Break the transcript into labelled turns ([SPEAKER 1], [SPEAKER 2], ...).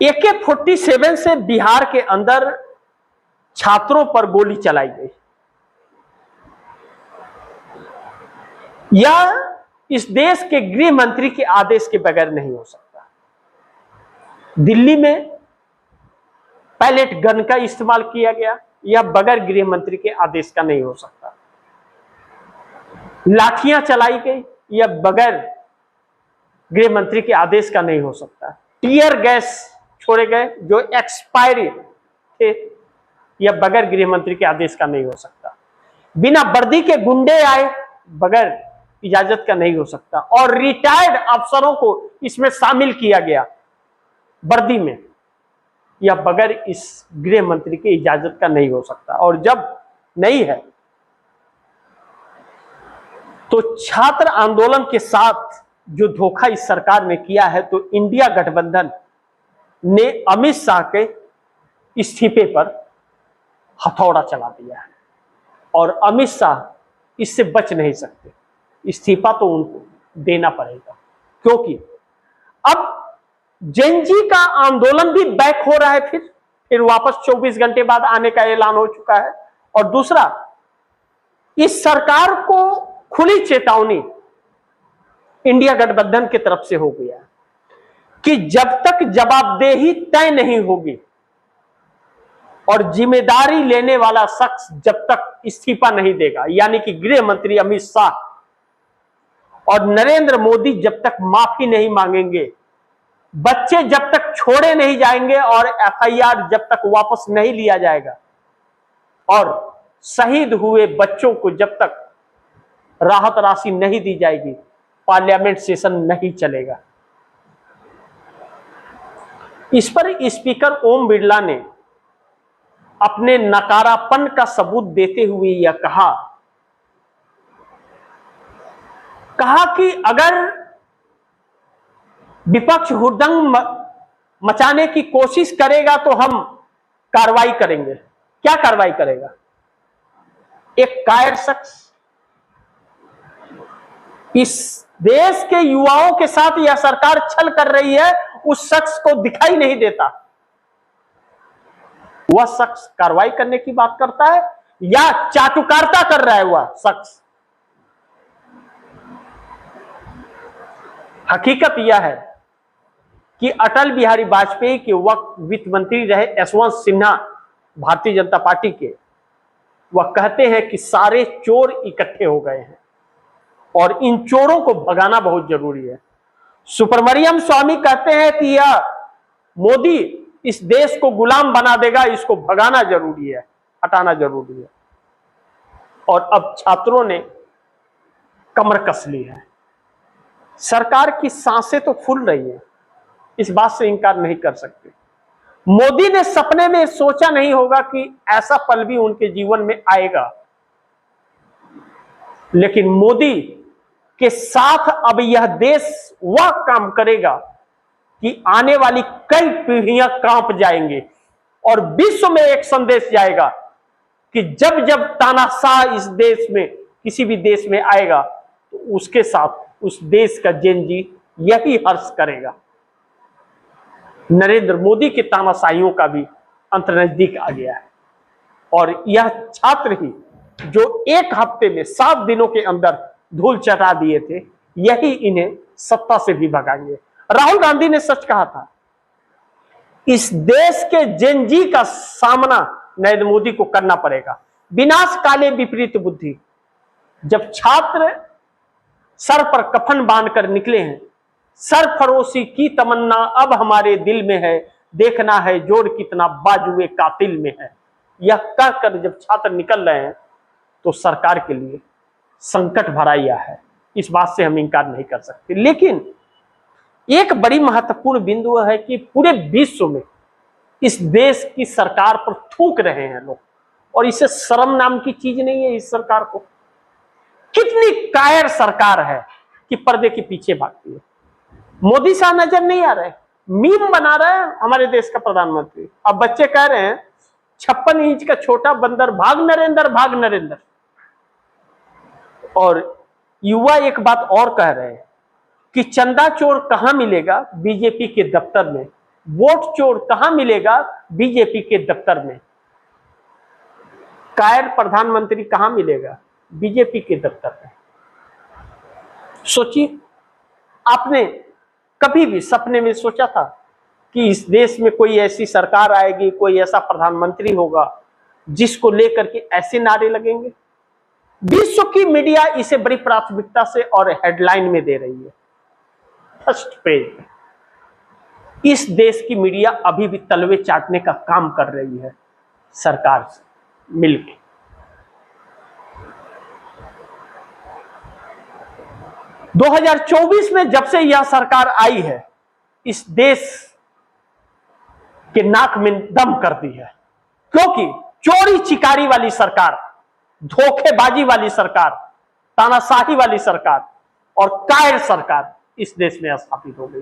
[SPEAKER 1] AK-47 से बिहार के अंदर छात्रों पर गोली चलाई गई। यह इस देश के गृह मंत्री के आदेश के बगैर नहीं हो सकता। दिल्ली में पैलेट गन का इस्तेमाल किया गया, यह बगैर गृह मंत्री के आदेश का नहीं हो सकता। लाठियां चलाई गई, यह बगैर गृह मंत्री के आदेश का नहीं हो सकता। टीयर गैस छोड़े गए जो एक्सपायरी थे, यह बगैर गृह मंत्री के आदेश का नहीं हो सकता। बिना वर्दी के गुंडे आए, बगैर इजाजत का नहीं हो सकता। और रिटायर्ड अफसरों को इसमें शामिल किया गया वर्दी में, यह बगैर इस गृह मंत्री की इजाजत का नहीं हो सकता। और जब नहीं है तो छात्र आंदोलन के साथ जो धोखा इस सरकार ने किया है, तो इंडिया गठबंधन ने अमित शाह के इस्तीफे पर हथौड़ा चला दिया है और अमित शाह इससे बच नहीं सकते। इस्तीफा तो उनको देना पड़ेगा, क्योंकि अब जेन जी का आंदोलन भी बैक हो रहा है, फिर वापस 24 घंटे बाद आने का ऐलान हो चुका है। और दूसरा, इस सरकार को खुली चेतावनी इंडिया गठबंधन की तरफ से हो गया कि जब तक जवाबदेही तय नहीं होगी और जिम्मेदारी लेने वाला शख्स जब तक इस्तीफा नहीं देगा, यानी कि गृह मंत्री अमित शाह और नरेंद्र मोदी जब तक माफी नहीं मांगेंगे, बच्चे जब तक छोड़े नहीं जाएंगे और FIR जब तक वापस नहीं लिया जाएगा और शहीद हुए बच्चों को जब तक राहत राशि नहीं दी जाएगी, पार्लियामेंट सेशन नहीं चलेगा। इस पर स्पीकर ओम बिरला ने अपने नकारापन का सबूत देते हुए यह कहा कि अगर विपक्ष हुड़दंग मचाने की कोशिश करेगा तो हम कार्रवाई करेंगे। क्या कार्रवाई करेगा? एक कायर शख्स, इस देश के युवाओं के साथ यह सरकार छल कर रही है, उस शख्स को दिखाई नहीं देता। वह शख्स कार्रवाई करने की बात करता है या चाटुकारिता कर रहा है वह शख्स? हकीकत यह है कि अटल बिहारी वाजपेयी के वक्त वित्त मंत्री रहे यशवंत सिन्हा भारतीय जनता पार्टी के, वह कहते हैं कि सारे चोर इकट्ठे हो गए हैं और इन चोरों को भगाना बहुत जरूरी है। सुब्रमण्यम स्वामी कहते हैं कि यह मोदी इस देश को गुलाम बना देगा, इसको भगाना जरूरी है, हटाना जरूरी है। और अब छात्रों ने कमर कस ली है। सरकार की सांसें तो फूल रही है, इस बात से इनकार नहीं कर सकते। मोदी ने सपने में सोचा नहीं होगा कि ऐसा पल भी उनके जीवन में आएगा, लेकिन मोदी के साथ अब यह देश वह काम करेगा कि आने वाली कई पीढ़ियां कांप जाएंगे और विश्व में एक संदेश जाएगा कि जब जब तानाशाह इस देश में, किसी भी देश में आएगा, तो उसके साथ उस देश का जेन जी यही हर्ष करेगा। नरेंद्र मोदी के तानाशाहियों का भी अंत नजदीक आ गया है और यह छात्र ही जो एक हफ्ते में 7 दिनों के अंदर धूल चटा दिए थे, यही इन्हें सत्ता से भी भगाएंगे। राहुल गांधी ने सच कहा था, इस देश के जेन जी का सामना नरेंद्र मोदी को करना पड़ेगा। विनाश काले विपरीत बुद्धि। जब छात्र सर पर कफन बांधकर निकले हैं, सरफरोशी की तमन्ना अब हमारे दिल में है, देखना है जोर कितना बाजुए कातिल में है, यह कहकर जब छात्र निकल रहे हैं तो सरकार के लिए संकट भरा यह है। इस बात से हम इनकार नहीं कर सकते। लेकिन एक बड़ी महत्वपूर्ण बिंदु है कि पूरे विश्व में इस देश की सरकार पर थूक रहे हैं लोग, और इसे शर्म नाम की चीज नहीं है। इस सरकार को, कितनी कायर सरकार है कि पर्दे के पीछे भागती है। मोदी साहब नजर नहीं आ रहे, मीम बना रहे हैं हमारे देश का प्रधानमंत्री। अब बच्चे कह रहे हैं 56 इंच का छोटा बंदर, भाग नरेंद्र, भाग नरेंद्र। और युवा एक बात और कह रहे हैं कि चंदा चोर कहां मिलेगा? बीजेपी के दफ्तर में। वोट चोर कहां मिलेगा? बीजेपी के दफ्तर में। कायर प्रधानमंत्री कहां मिलेगा? बीजेपी के दफ्तर में। सोचिए, आपने कभी भी सपने में सोचा था कि इस देश में कोई ऐसी सरकार आएगी, कोई ऐसा प्रधानमंत्री होगा जिसको लेकर के ऐसे नारे लगेंगे? विश्व की मीडिया इसे बड़ी प्राथमिकता से और हेडलाइन में दे रही है, फर्स्ट पेज। इस देश की मीडिया अभी भी तलवे चाटने का काम कर रही है सरकार से मिलकर। दो 2024 में जब से यह सरकार आई है, इस देश के नाक में दम कर दी है, क्योंकि चोरी चिकारी वाली सरकार, धोखेबाजी वाली सरकार, तानाशाही वाली सरकार और कायर सरकार इस देश में स्थापित हो गई।